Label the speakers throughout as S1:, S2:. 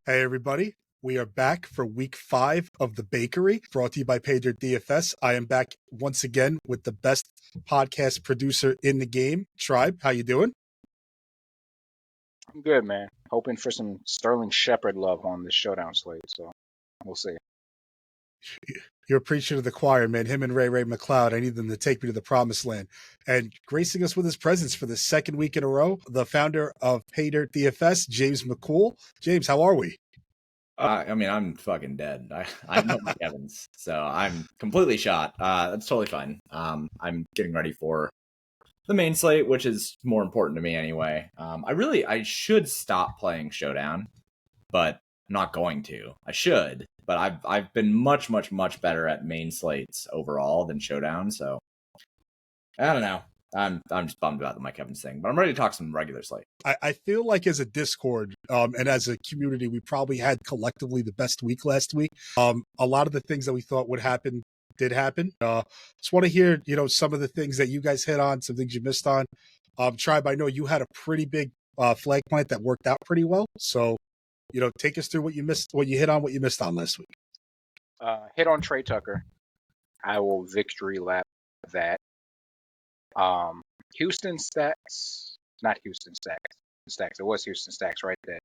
S1: Hey, everybody. We are back for week 5 of The Bakery, brought to you by Paydirt DFS. I am back once again with the best podcast producer in the game, Tribe. How you doing?
S2: I'm good, man. Hoping for some Sterling Shepard love on this showdown slate, so we'll see.
S1: You're preaching to the choir, man. Him and Ray McLeod, I need them to take me to the promised land. And gracing us with his presence for the second week in a row, the founder of Paydirt DFS, James McCool. James, how are we?
S3: I'm fucking dead. I know Mike Evans, so I'm completely shot. That's totally fine. I'm getting ready for the main slate, which is more important to me anyway. I should stop playing Showdown, but I'm not going to. I should, but I've been much better at main slates overall than Showdown, so I don't know. I'm just bummed about the Mike Evans thing, but I'm ready to talk some regular slate.
S1: I feel like as a Discord and as a community, we probably had collectively the best week last week. A lot of the things that we thought would happen did happen. Just want to hear, some of the things that you guys hit on, some things you missed on. Tribe, I know you had a pretty big flag plant that worked out pretty well. So, take us through what you missed, what you hit on, what you missed on last week.
S2: Hit on Trey Tucker. I will victory lap that. Houston stacks, not Houston stacks. It was Houston stacks, right? That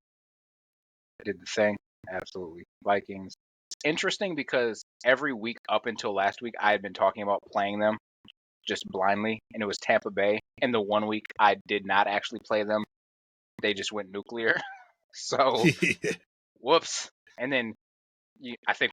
S2: did the thing. Absolutely. Vikings. It's interesting because every week up until last week, I had been talking about playing them just blindly, and it was Tampa Bay. And the 1 week I did not actually play them, they just went nuclear. So, whoops. And then I think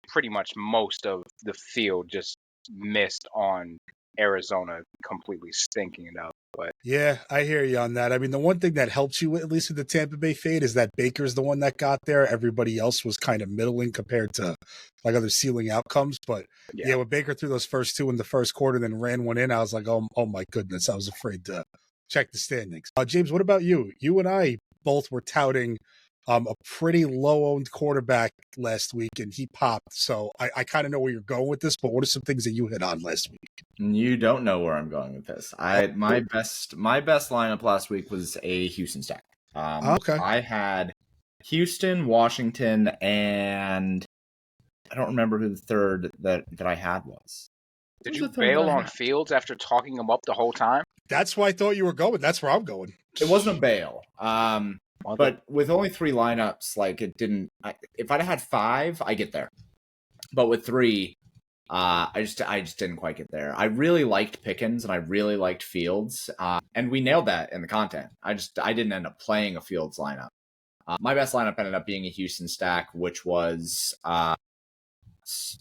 S2: pretty much most of the field just missed on Arizona completely stinking it out. But
S1: yeah, I hear you on that. I mean, the one thing that helps you, at least with the Tampa Bay fade, is that Baker's the one that got there. Everybody else was kind of middling compared to like other ceiling outcomes. But yeah, when Baker threw those first two in the first quarter, then ran one in, I was like, oh my goodness, I was afraid to check the standings. James, what about you? You and I both were touting a pretty low-owned quarterback last week, and he popped. So I kind of know where you're going with this, but what are some things that you hit on last week?
S3: You don't know where I'm going with this. My best lineup last week was a Houston stack.
S1: Okay.
S3: I had Houston, Washington, and I don't remember who the third that I had was.
S2: Did you bail on Fields after talking him up the whole time?
S1: That's why I thought you were going. That's where I'm going.
S3: It wasn't a bail. But with only 3 lineups, like it didn't. If I'd had 5, I get there. But with 3, I just didn't quite get there. I really liked Pickens and I really liked Fields, and we nailed that in the content. I didn't end up playing a Fields lineup. My best lineup ended up being a Houston stack, which was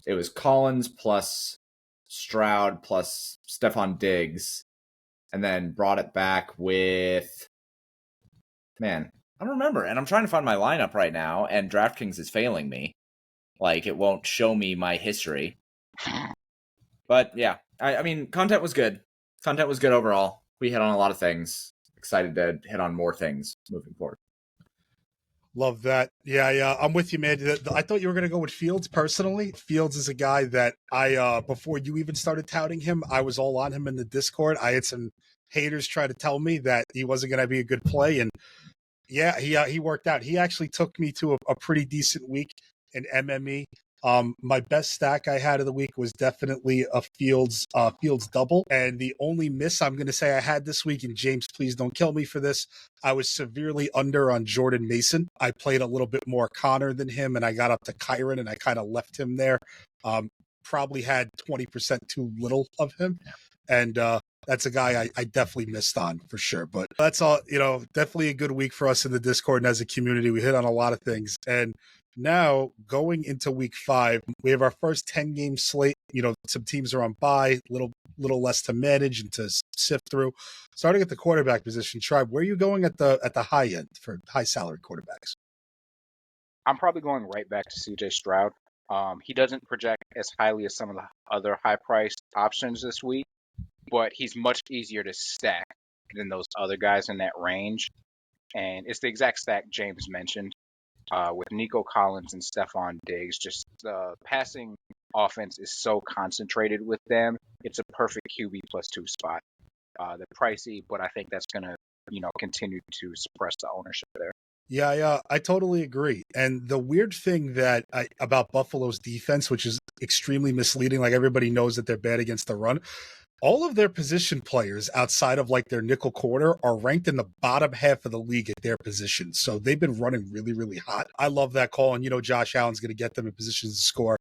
S3: it was Collins plus Stroud plus Stephon Diggs, and then brought it back with I don't remember, and I'm trying to find my lineup right now, and DraftKings is failing me. Like, it won't show me my history. But, yeah, I mean, content was good. Content was good overall. We hit on a lot of things. Excited to hit on more things moving forward.
S1: Love that. Yeah, I'm with you, man. I thought you were going to go with Fields personally. Fields is a guy that before you even started touting him, I was all on him in the Discord. I had some haters try to tell me that he wasn't going to be a good play, and yeah, he worked out. He actually took me to a pretty decent week in MME. My best stack I had of the week was definitely a Fields double. And the only miss I'm going to say I had this week, and James, please don't kill me for this, I was severely under on Jordan Mason. I played a little bit more Connor than him, and I got up to Kyron, and I kind of left him there. Probably had 20% too little of him. And that's a guy I definitely missed on for sure. But that's all, definitely a good week for us in the Discord and as a community. We hit on a lot of things. And now going into week 5, we have our first 10-game slate. Some teams are on bye, little less to manage and to sift through. Starting at the quarterback position, Tribe, where are you going at the high end for high salary quarterbacks?
S2: I'm probably going right back to CJ Stroud. He doesn't project as highly as some of the other high-priced options this week, but he's much easier to stack than those other guys in that range. And it's the exact stack James mentioned with Nico Collins and Stephon Diggs. Just the passing offense is so concentrated with them. It's a perfect QB +2 spot. They're pricey, but I think that's going to, continue to suppress the ownership there.
S1: Yeah, I totally agree. And the weird thing about Buffalo's defense, which is extremely misleading, like everybody knows that they're bad against the run. All of their position players outside of like their nickel corner are ranked in the bottom half of the league at their position. So they've been running really, really hot. I love that call. And, Josh Allen's going to get them in positions to score.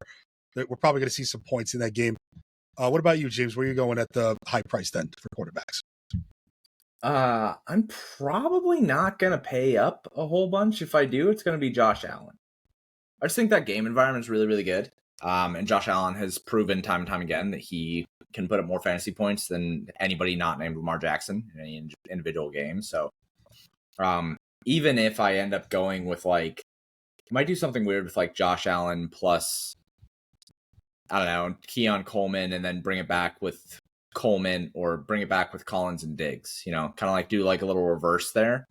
S1: We're probably going to see some points in that game. What about you, James? Where are you going at the high price then for quarterbacks?
S3: I'm probably not going to pay up a whole bunch. If I do, it's going to be Josh Allen. I just think that game environment is really, really good. And Josh Allen has proven time and time again that he can put up more fantasy points than anybody not named Lamar Jackson in any individual game. So even if I end up going with I might do something weird with Josh Allen plus, I don't know, Keon Coleman, and then bring it back with Coleman, or bring it back with Collins and Diggs, kind of do a little reverse there.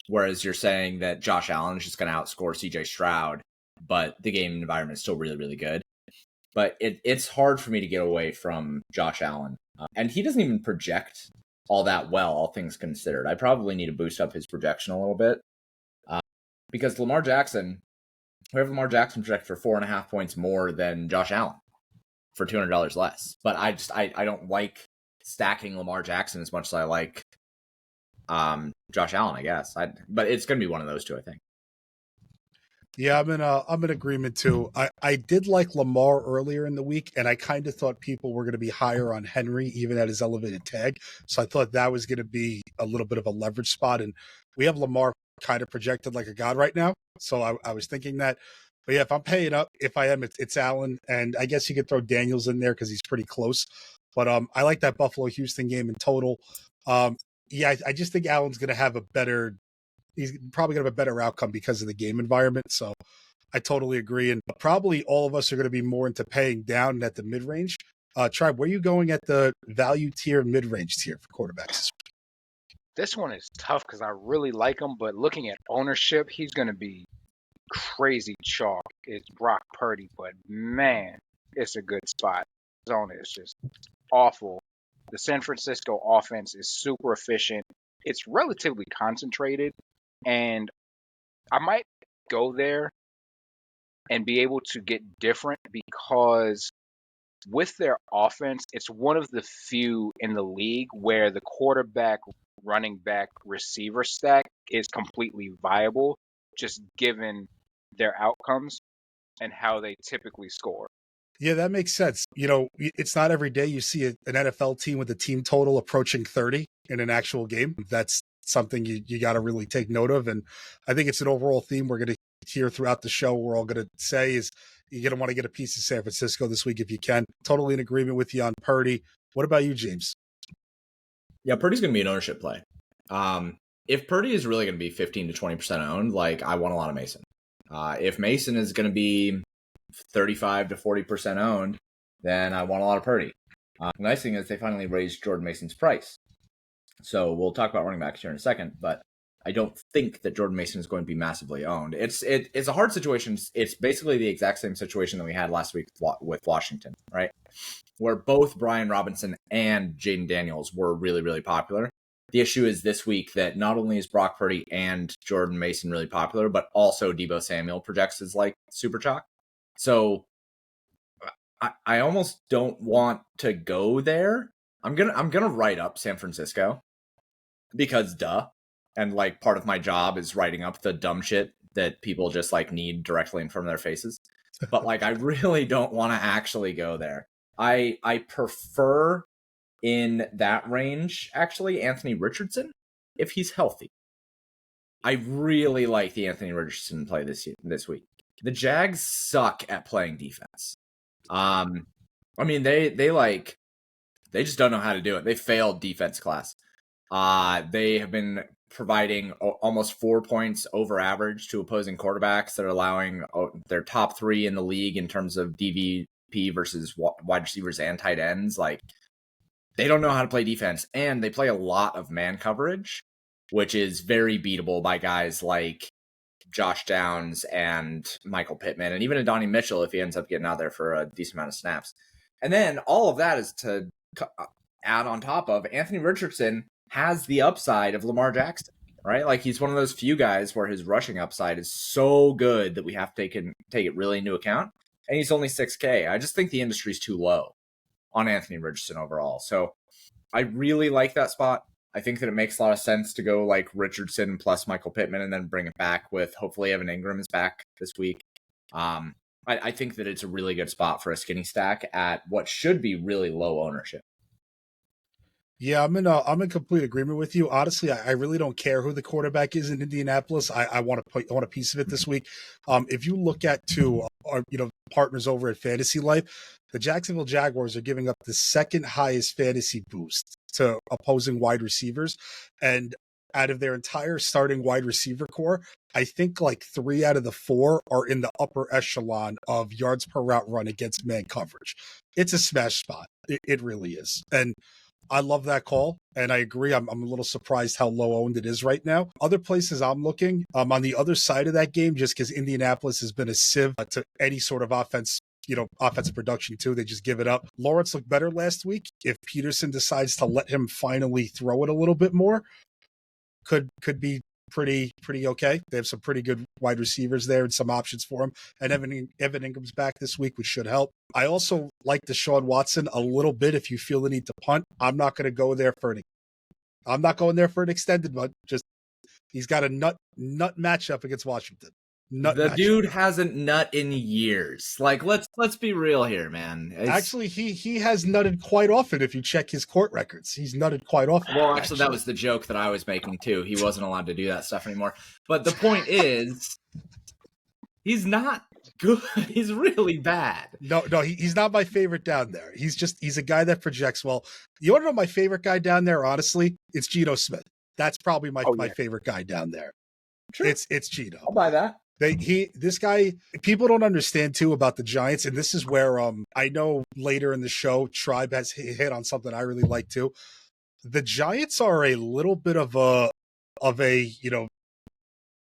S3: Whereas you're saying that Josh Allen is just going to outscore CJ Stroud, but the game environment is still really, really good. But it's hard for me to get away from Josh Allen. And he doesn't even project all that well, all things considered. I probably need to boost up his projection a little bit. Because we have Lamar Jackson project for 4.5 points more than Josh Allen for $200 less. But I don't like stacking Lamar Jackson as much as I like Josh Allen, I guess. But it's going to be one of those two, I think.
S1: Yeah, I'm in agreement too. I did like Lamar earlier in the week, and I kind of thought people were going to be higher on Henry, even at his elevated tag. So I thought that was going to be a little bit of a leverage spot. And we have Lamar kind of projected like a god right now. So I was thinking that. But yeah, if I'm paying up, if I am, it's Allen. And I guess you could throw Daniels in there because he's pretty close. But I like that Buffalo-Houston game in total. Yeah, I just think Allen's going to have he's probably going to have a better outcome because of the game environment. So I totally agree. And probably all of us are going to be more into paying down at the mid-range. Tribe, where are you going at the value tier, mid-range tier for quarterbacks?
S2: This one is tough because I really like him, but looking at ownership, he's going to be crazy chalk. It's Brock Purdy, but man, it's a good spot. His owner is just awful. The San Francisco offense is super efficient. It's relatively concentrated, and I might go there and be able to get different because with their offense, it's one of the few in the league where the quarterback, running back, receiver stack is completely viable, just given their outcomes and how they typically score.
S1: Yeah, that makes sense. It's not every day you see an NFL team with a team total approaching 30 in an actual game. That's something you got to really take note of. And I think it's an overall theme we're going to hear throughout the show. We're all going to say is you're going to want to get a piece of San Francisco this week if you can. Totally in agreement with you on Purdy. What about you, James?
S3: Yeah, Purdy's going to be an ownership play. If Purdy is really going to be 15 to 20% owned, I want a lot of Mason. If Mason is going to be 35 to 40% owned, then I want a lot of Purdy. The nice thing is they finally raised Jordan Mason's price. So we'll talk about running backs here in a second, but I don't think that Jordan Mason is going to be massively owned. It's a hard situation. It's basically the exact same situation that we had last week with Washington, right? Where both Brian Robinson and Jaden Daniels were really, really popular. The issue is this week that not only is Brock Purdy and Jordan Mason really popular, but also Deebo Samuel projects as super chalk. So I almost don't want to go there. I'm gonna write up San Francisco because duh. And part of my job is writing up the dumb shit that people just need directly in front of their faces. But I really don't want to actually go there. I prefer in that range, actually, Anthony Richardson, if he's healthy. I really like the Anthony Richardson play this week. The Jags suck at playing defense. They just don't know how to do it. They failed defense class. They have been providing almost 4 points over average to opposing quarterbacks. They're allowing their top 3 in the league in terms of DVP versus wide receivers and tight ends. They don't know how to play defense, and they play a lot of man coverage, which is very beatable by guys like Josh Downs and Michael Pittman, and even Adonai Mitchell if he ends up getting out there for a decent amount of snaps. And then all of that is to add on top of Anthony Richardson has the upside of Lamar Jackson. right? Like he's one of those few guys where his rushing upside is so good that we have to take it really into account. And he's only 6K. I just think the industry's too low on Anthony Richardson overall. So I really like that spot. I think that it makes a lot of sense to go like Richardson plus Michael Pittman and then bring it back with hopefully Evan Ingram is back this week. I think that it's a really good spot for a skinny stack at what should be really low ownership.
S1: Yeah, I'm in complete agreement with you. Honestly, I really don't care who the quarterback is in Indianapolis. I want a piece of it this week. If you look at our partners over at Fantasy Life, the Jacksonville Jaguars are giving up the second highest fantasy boost to opposing wide receivers, and out of their entire starting wide receiver core, I think like 3 out of the 4 are in the upper echelon of yards per route run against man coverage. It's a smash spot. It really is, and I love that call, and I agree. I'm a little surprised how low owned it is right now. Other places I'm looking, on the other side of that game, just because Indianapolis has been a sieve to any sort of offensive production too. They just give it up. Lawrence looked better last week. If Peterson decides to let him finally throw it a little bit more, could be pretty okay. They have some pretty good wide receivers there and some options for him. And Evan Ingram's back this week, which should help. I also like Deshaun Watson a little bit if you feel the need to punt. I'm not going to go there for an extended one. Just he's got a nut matchup against Washington.
S3: Dude hasn't nut in years. Like let's be real here, man.
S1: Actually, he has nutted quite often. If you check his court records, he's nutted quite often.
S3: Well, actually, that was the joke that I was making too. He wasn't allowed to do that stuff anymore. But the point is, he's not good. He's really bad.
S1: No, he's not my favorite down there. He's a guy that projects well. You want to know my favorite guy down there? Honestly, it's Geno Smith. That's probably my favorite guy down there. Sure. It's Geno.
S3: I'll buy that.
S1: This guy, people don't understand too about the Giants, and this is where I know later in the show, Tribe has hit on something I really like too. The Giants are a little bit of a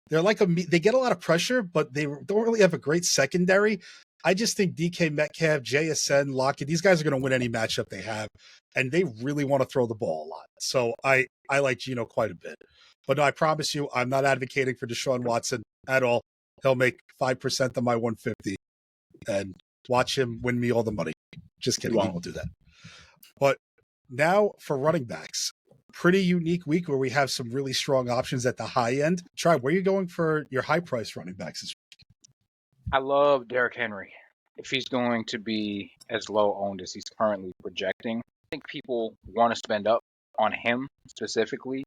S1: they're like they get a lot of pressure, but they don't really have a great secondary. I just think DK Metcalf, JSN, Lockett, these guys are going to win any matchup they have, and they really want to throw the ball a lot. So I like Geno quite a bit. But no, I promise you, I'm not advocating for Deshaun Watson at all. He'll make 5% of my 150 and watch him win me all the money. Just kidding. He won't do that. But now for running backs, pretty unique week where we have some really strong options at the high end. Tribe, where are you going for your high price running backs this week?
S2: I love Derrick Henry. If he's going to be as low owned as he's currently projecting, I think people want to spend up on him specifically.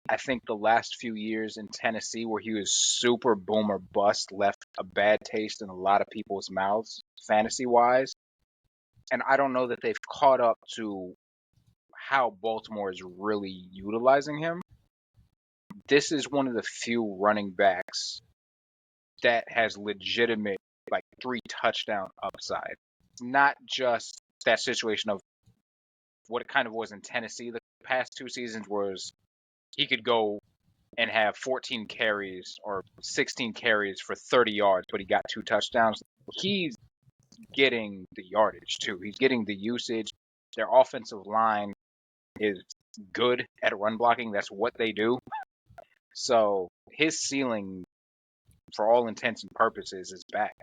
S2: I think the last few years in Tennessee where he was super boomer bust left a bad taste in a lot of people's mouths, fantasy-wise. And I don't know that they've caught up to how Baltimore is really utilizing him. This is one of the few running backs that has legitimate, 3 touchdown upside. It's not just that situation of what it kind of was in Tennessee the past 2 seasons, was he could go and have 14 carries or 16 carries for 30 yards, but he got 2 touchdowns. He's getting the yardage too. He's getting the usage. Their offensive line is good at run blocking. That's what they do. So his ceiling, for all intents and purposes, is back.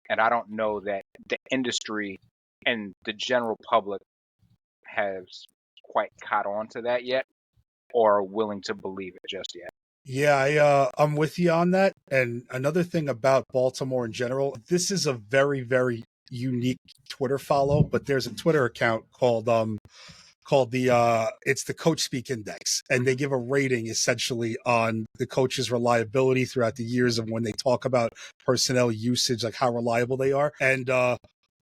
S2: And I don't know that the industry and the general public has quite caught on to that yet, or are willing to believe it just yet.
S1: Yeah, I'm with you on that. And another thing about Baltimore in general, this is a very, very unique Twitter follow, but there's a Twitter account called it's the Coach Speak Index, and they give a rating essentially on the coach's reliability throughout the years of when they talk about personnel usage, like how reliable they are. And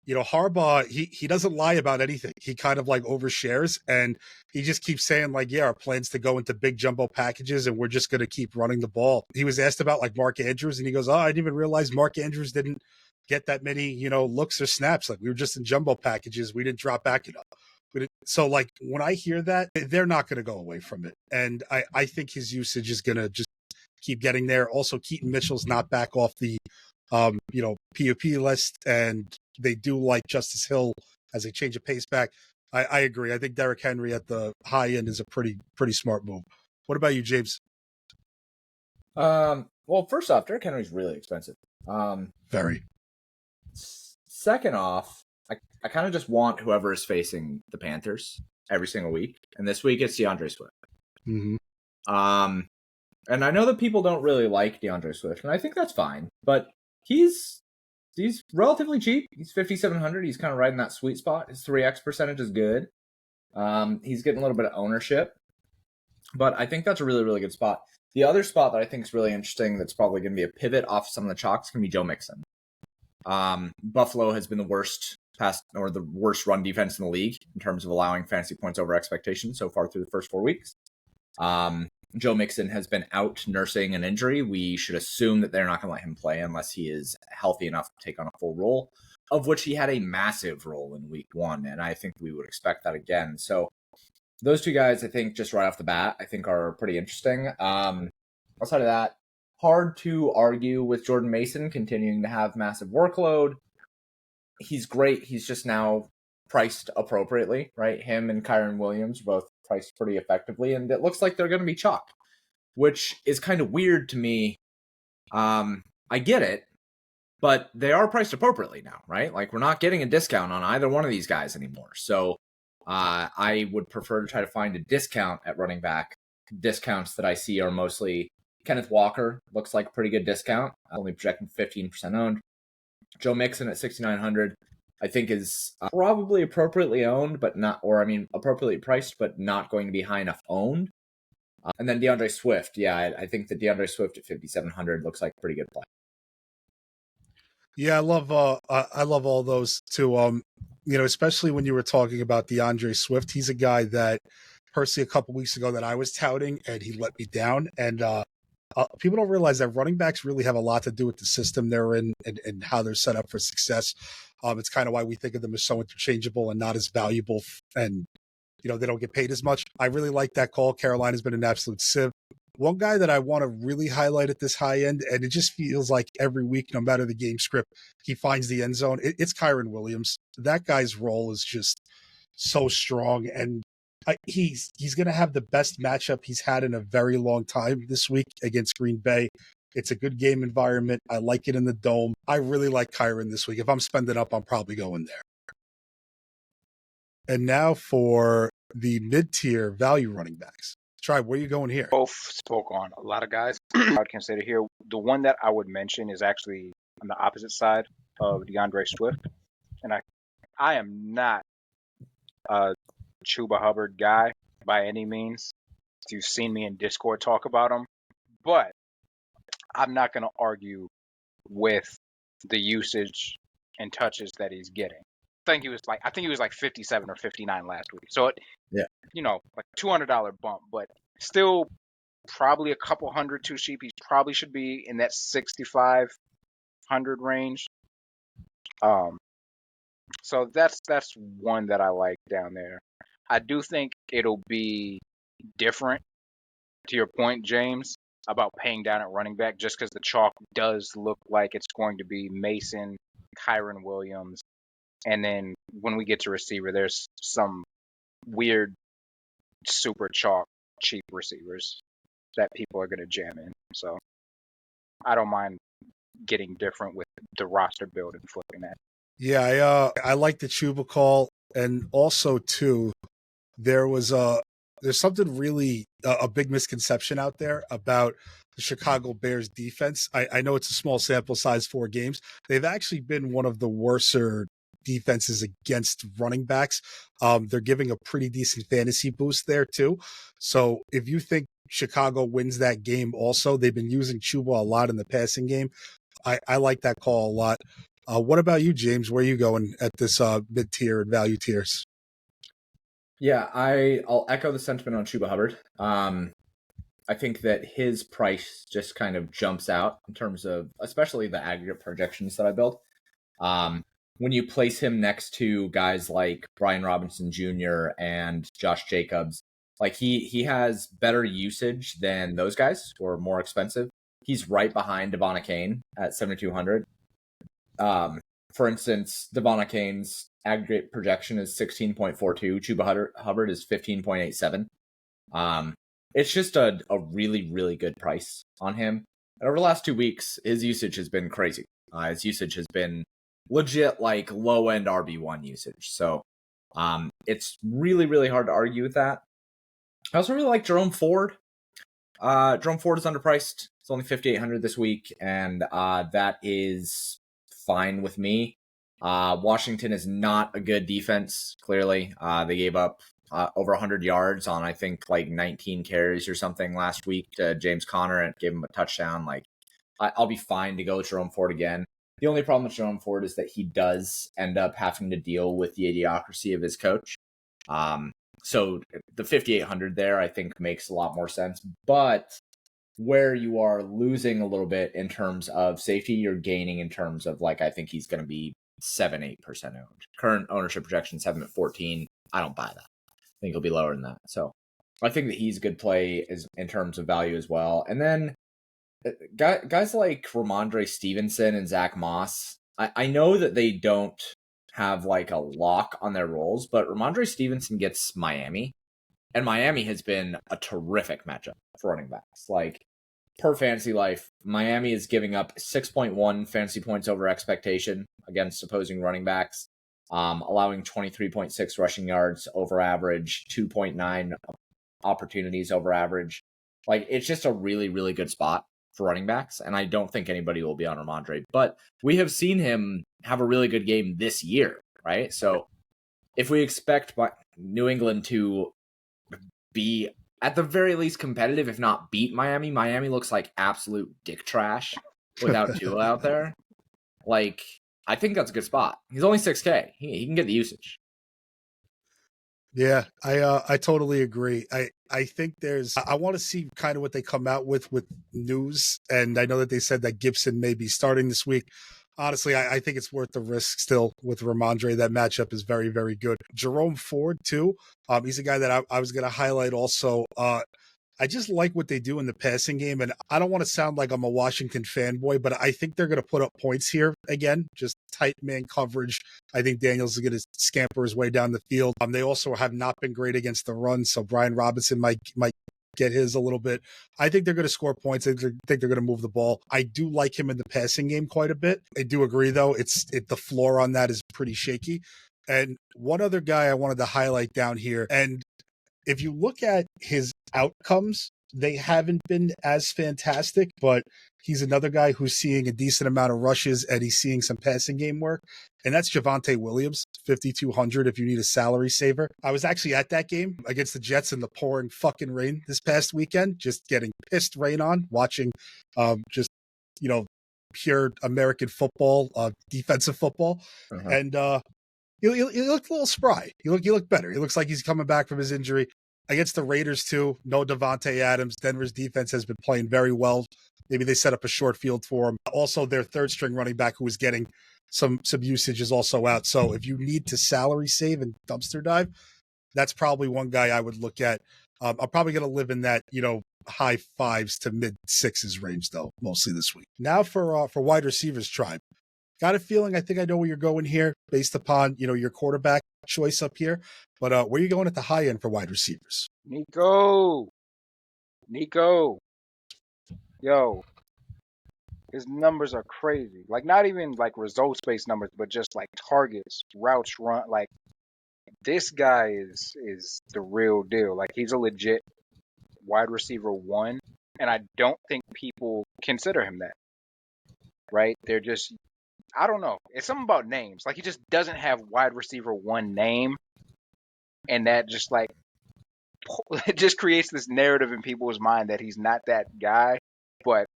S1: Harbaugh, he doesn't lie about anything. He kind of overshares, and he just keeps saying our plans to go into big jumbo packages and we're just going to keep running the ball. He was asked about Mark Andrews, and he goes, I didn't even realize Mark Andrews didn't get that many, looks or snaps. We were just in jumbo packages. We didn't drop back enough. So when I hear that, they're not going to go away from it. And I think his usage is going to just keep getting there. Also, Keaton Mitchell's not back off the, PUP list, and they do like Justice Hill as a change of pace back. I agree. I think Derrick Henry at the high end is a pretty smart move. What about you, James?
S3: Well, first off, Derrick Henry's really expensive.
S1: Very.
S3: Second off, I kind of just want whoever is facing the Panthers every single week, and this week it's DeAndre Swift.
S1: Mm-hmm.
S3: And I know that people don't really like DeAndre Swift, and I think that's fine. But he's relatively cheap. He's 5,700. He's kind of right in that sweet spot. His 3x percentage is good. He's getting a little bit of ownership, but I think that's a really, really good spot. The other spot that I think is really interesting that's probably going to be a pivot off some of the chalks can be Joe Mixon. Buffalo has been the worst run defense in the league in terms of allowing fantasy points over expectations so far through the first 4 weeks. Joe Mixon has been out nursing an injury. We should assume that they're not going to let him play unless he is healthy enough to take on a full role, of which he had a massive role in week 1, and I think we would expect that again. So those two guys, I think, just right off the bat, I think are pretty interesting. Outside of that, hard to argue with Jordan Mason continuing to have massive workload. He's great. He's just now priced appropriately, right? Him and Kyron Williams are both priced pretty effectively, and it looks like they're going to be chalk, which is kind of weird to me. I get it, but they are priced appropriately now, right? Like, we're not getting a discount on either one of these guys anymore. So I would prefer to try to find a discount at running back. Discounts that I see are mostly Kenneth Walker, looks like a pretty good discount, only projecting 15% owned. Joe Mixon at 6,900, I think is probably appropriately owned, but not, appropriately priced, but not going to be high enough owned. And then DeAndre Swift, I think that DeAndre Swift at 5,700 looks like a pretty good play.
S1: Yeah, I love all those too. Especially when you were talking about DeAndre Swift, he's a guy that personally a couple weeks ago that I was touting and he let me down. And people don't realize that running backs really have a lot to do with the system they're in and how they're set up for success. It's kind of why we think of them as so interchangeable and not as valuable, and they don't get paid as much. I really like that call. Carolina's been an absolute sieve. One guy that I want to really highlight at this high end, and it just feels like every week, no matter the game script, he finds the end zone. It's Kyron Williams. That guy's role is just so strong, and he's going to have the best matchup he's had in a very long time this week against Green Bay. It's a good game environment. I like it in the dome. I really like Kyron this week. If I'm spending up, I'm probably going there. And now for the mid-tier value running backs. Tribe, where are you going here?
S2: Both spoke on a lot of guys. I would consider here. The one that I would mention is actually on the opposite side of DeAndre Swift. And I am not a Chuba Hubbard guy by any means. You've seen me in Discord talk about him. But I'm not going to argue with the usage and touches that he's getting. I think he was like 57 or 59 last week. So like $200 bump, but still probably a couple hundred too cheap. He probably should be in that 6,500 range. So that's one that I like down there. I do think it'll be different, to your point, James, about paying down at running back, just because the chalk does look like it's going to be Mason, Kyron Williams, and then when we get to receiver, there's some weird super chalk cheap receivers that people are going to jam in. So I don't mind getting different with the roster build and flipping that.
S1: Yeah, I like the Chuba call, and also too, there's something really a big misconception out there about the Chicago Bears defense. I know it's a small sample size, 4 games. They've actually been one of the worser defenses against running backs. They're giving a pretty decent fantasy boost there too. So if you think Chicago wins that game also, they've been using Chuba a lot in the passing game. I like that call a lot. What about you, James? Where are you going at this mid-tier and value tiers?
S3: Yeah, I'll echo the sentiment on Chuba Hubbard. I think that his price just kind of jumps out in terms of, especially the aggregate projections that I built. When you place him next to guys like Brian Robinson Jr. and Josh Jacobs, like he has better usage than those guys who are more expensive. He's right behind Devon Achane at 7,200. For instance, Devon Achane's aggregate projection is 16.42. Chuba Hubbard is 15.87. it's just a really, really good price on him. And over the last 2 weeks, his usage has been crazy. His usage has been legit like low end RB1 usage. So it's really, really hard to argue with that. I also really like Jerome Ford. Jerome Ford is underpriced. It's only $5,800 this week, and that is fine with me. Washington is not a good defense, clearly. They gave up over 100 yards on, I think, like 19 carries or something last week to James Conner and gave him a touchdown. Like, I'll be fine to go with Jerome Ford again. The only problem with Jerome Ford is that he does end up having to deal with the idiocracy of his coach. So the 5,800 there, I think, makes a lot more sense. But where you are losing a little bit in terms of safety, you're gaining in terms of, like, I think he's going to be 7-8% owned. Current ownership projections have him at 14. I don't buy that. I think he'll be lower than that. So I think that he's a good play in terms of value as well. And then guys like Ramondre Stevenson and Zach Moss, I know that they don't have like a lock on their roles, but Ramondre Stevenson gets Miami, and Miami has been a terrific matchup for running backs. Like, per Fantasy Life, Miami is giving up 6.1 fantasy points over expectation against opposing running backs, allowing 23.6 rushing yards over average, 2.9 opportunities over average. Like, it's just a really, really good spot for running backs, and I don't think anybody will be on Ramondre. But we have seen him have a really good game this year, right? So if we expect New England to be at the very least competitive, if not beat Miami, Miami looks like absolute dick trash without Tua out there. Like, I think that's a good spot. He's only 6K. He can get the usage.
S1: Yeah, I totally agree. I think I want to see kind of what they come out with news, and I know that they said that Gibson may be starting this week. Honestly, I think it's worth the risk still with Ramondre. That matchup is very, very good. Jerome Ford too. He's a guy that I was going to highlight also. I just like what they do in the passing game, and I don't want to sound like I'm a Washington fanboy, but I think they're going to put up points here again. Just tight man coverage. I think Daniels is going to scamper his way down the field. They also have not been great against the run, so Brian Robinson might get his a little bit. I think they're going to score points. I think they're going to move the ball. I do like him in the passing game quite a bit. I do agree, though. The floor on that is pretty shaky. And one other guy I wanted to highlight down here, and if you look at his outcomes, they haven't been as fantastic, but he's another guy who's seeing a decent amount of rushes and he's seeing some passing game work. And that's Javonte Williams, 5,200 if you need a salary saver. I was actually at that game against the Jets in the pouring fucking rain this past weekend, just getting pissed rain on, watching pure American football, defensive football. Uh-huh. And he looked a little spry. He looked better. He looks like he's coming back from his injury. Against the Raiders, too, no Devontae Adams. Denver's defense has been playing very well. Maybe they set up a short field for him. Also, their third-string running back who is getting some usage is also out. So if you need to salary save and dumpster dive, that's probably one guy I would look at. I'm probably going to live in that, high 5s to mid 6s range, though, mostly this week. Now for wide receivers, Tribe. Got a feeling I think I know where you're going here based upon, your quarterback choice up here. But where are you going at the high end for wide receivers?
S2: Nico. Yo. His numbers are crazy. Like, not even like results-based numbers, but just like targets, routes run. Like, this guy is the real deal. Like, he's a legit wide receiver 1. And I don't think people consider him that. Right? They're just... I don't know. It's something about names. Like, he just doesn't have wide receiver 1 name. And that just, like, it just creates this narrative in people's mind that he's not that guy. But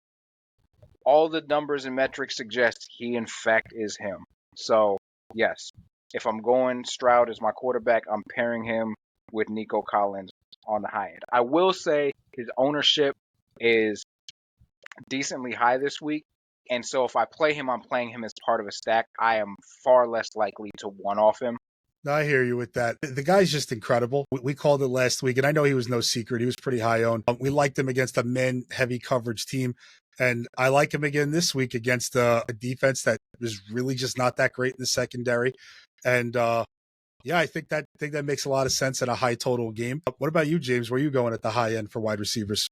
S2: all the numbers and metrics suggest he, in fact, is him. So, yes, if I'm going Stroud as my quarterback, I'm pairing him with Nico Collins on the high end. I will say his ownership is decently high this week. And so if I play him, I'm playing him as part of a stack. I am far less likely to one-off him.
S1: No, I hear you with that. The guy's just incredible. We called it last week, and I know he was no secret. He was pretty high owned. We liked him against a men-heavy coverage team, and I like him again this week against a defense that was really just not that great in the secondary. And Yeah, I think that makes a lot of sense in a high total game. What about you, James? Where are you going at the high end for wide receivers?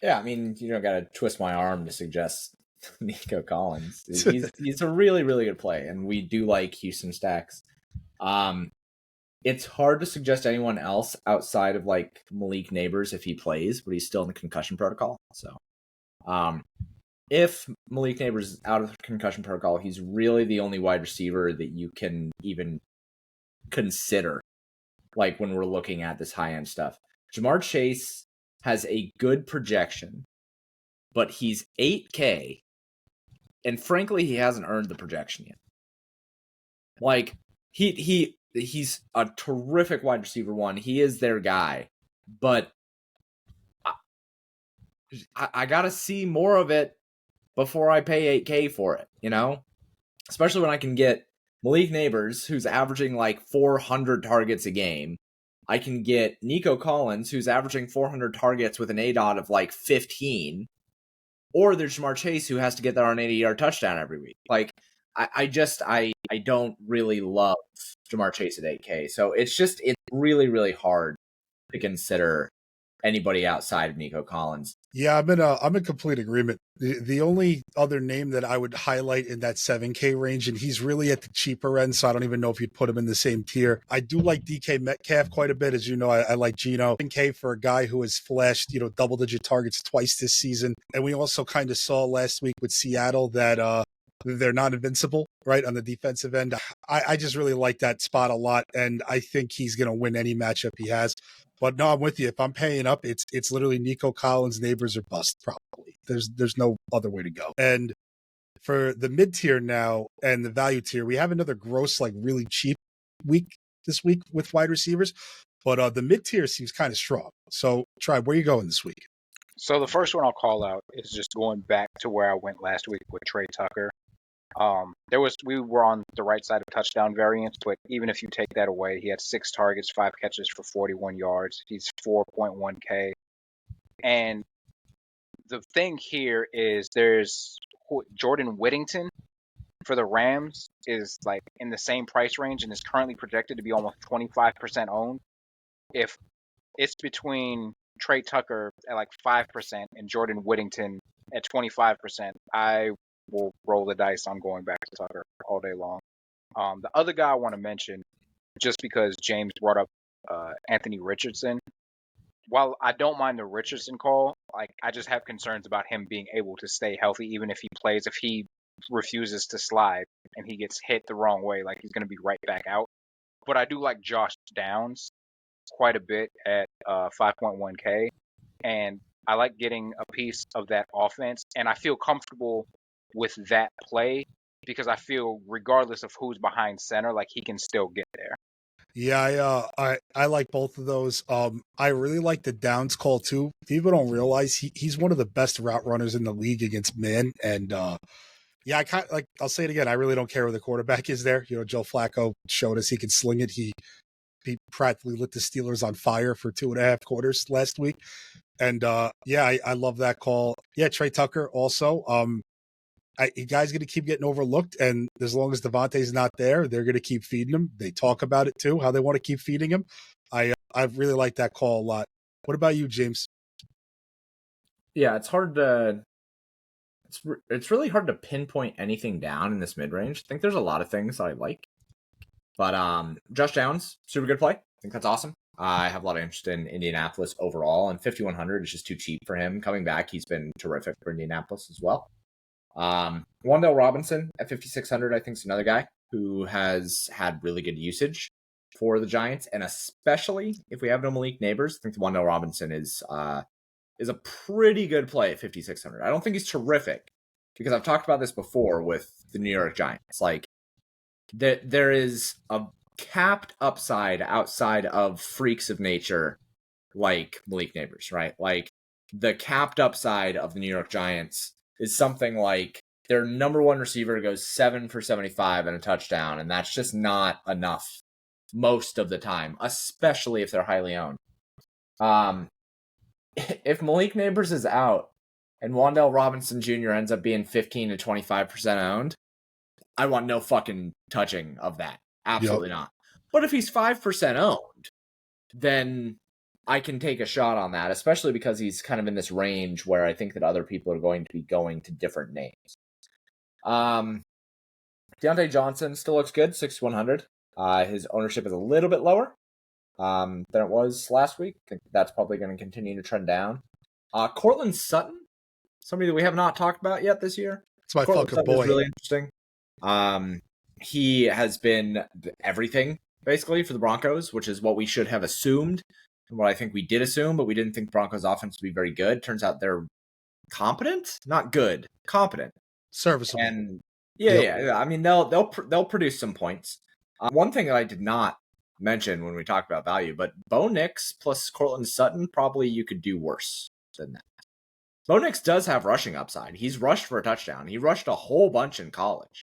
S3: Yeah, I mean, you don't got to twist my arm to suggest Nico Collins. He's a really, really good play, and we do like Houston stacks. It's hard to suggest anyone else outside of like Malik Neighbors if he plays, but he's still in the concussion protocol. So, if Malik Neighbors is out of the concussion protocol, he's really the only wide receiver that you can even consider, like when we're looking at this high end stuff. Jamar Chase has a good projection, but he's 8K, and frankly, he hasn't earned the projection yet. Like he's a terrific wide receiver one. He is their guy, but I gotta see more of it before I pay 8K for it, you know? Especially when I can get Malik Neighbors, who's averaging like 400 targets a game. I can get Nico Collins, who's averaging 400 targets with an ADOT of like 15. Or there's Jamar Chase, who has to get there on an 80-yard touchdown every week. Like, I don't really love Jamar Chase at 8K. So it's really, really hard to consider anybody outside of Nico Collins.
S1: Yeah, I'm in complete agreement. The only other name that I would highlight in that 7K range, and he's really at the cheaper end, so I don't even know if you'd put him in the same tier. I do like DK Metcalf quite a bit. As you know, I like Geno. 7K for a guy who has flashed, double-digit targets twice this season. And we also kind of saw last week with Seattle that they're not invincible, right, on the defensive end. I just really like that spot a lot, and I think he's going to win any matchup he has. But no, I'm with you. If I'm paying up, it's literally Nico Collins, Neighbors, or bust, probably. There's no other way to go. And for the mid-tier now and the value tier, we have another gross, like really cheap week this week with wide receivers. But the mid-tier seems kind of strong. So, Tribe, where are you going this week?
S2: So the first one I'll call out is just going back to where I went last week with Trey Tucker. We were on the right side of touchdown variance, but even if you take that away, he had 6 targets, 5 catches for 41 yards. He's 4.1K. And the thing here is there's Jordan Whittington for the Rams is like in the same price range and is currently projected to be almost 25% owned. If it's between Trey Tucker at like 5% and Jordan Whittington at 25%, I will roll the dice on going back to Tucker all day long. The other guy I want to mention, just because James brought up Anthony Richardson, while I don't mind the Richardson call, like I just have concerns about him being able to stay healthy even if he plays. If he refuses to slide and he gets hit the wrong way, like he's going to be right back out. But I do like Josh Downs quite a bit at 5.1K, and I like getting a piece of that offense, and I feel comfortable with that play because I feel regardless of who's behind center, like he can still get there.
S1: Yeah, I like both of those. I really like the Downs call too. People don't realize he's one of the best route runners in the league against man. And yeah, I kind like I'll say it again. I really don't care where the quarterback is there. Joe Flacco showed us he could sling it. He practically lit the Steelers on fire for 2.5 quarters last week. And yeah, I love that call. Yeah, Trey Tucker also. You guys going to keep getting overlooked, and as long as Devontae's not there, they're going to keep feeding him. They talk about it too, how they want to keep feeding him. I really like that call a lot. What about you, James?
S3: Yeah, it's hard to. It's really hard to pinpoint anything down in this mid range. I think there's a lot of things that I like, but Josh Downs, super good play. I think that's awesome. I have a lot of interest in Indianapolis overall, and 5,100 is just too cheap for him. Coming back, he's been terrific for Indianapolis as well. Wan'Dale Robinson at 5,600, I think, is another guy who has had really good usage for the Giants, and especially if we have no Malik Neighbors, I think Wan'Dale Robinson is a pretty good play at 5,600. I don't think he's terrific because I've talked about this before with the New York Giants. Like there is a capped upside outside of freaks of nature like Malik Neighbors, right? Like the capped upside of the New York Giants is something like their number one receiver goes 7 for 75 and a touchdown, and that's just not enough most of the time, especially if they're highly owned. If Malik Neighbors is out and Wan'Dale Robinson Jr. ends up being 15 to 25% owned, I want no fucking touching of that. Absolutely not. But if he's 5% owned, then I can take a shot on that, especially because he's kind of in this range where I think that other people are going to be going to different names. Deontay Johnson still looks good, 6,100. His ownership is a little bit lower than it was last week. I think that's probably going to continue to trend down. Cortland Sutton, somebody that we have not talked about yet this year.
S1: It's my
S3: Cortland
S1: fucking
S3: Sutton
S1: boy.
S3: is really interesting. He has been everything, basically, for the Broncos, which is what we should have assumed, and what I think we did assume, but we didn't think Broncos offense would be very good. Turns out they're competent, not good, competent,
S1: Serviceable.
S3: and yeah. I mean, they'll produce some points. One thing that I did not mention when we talked about value, but Bo Nix plus Cortland Sutton, probably you could do worse than that. Bo Nix does have rushing upside. He's rushed for a touchdown. He rushed a whole bunch in college,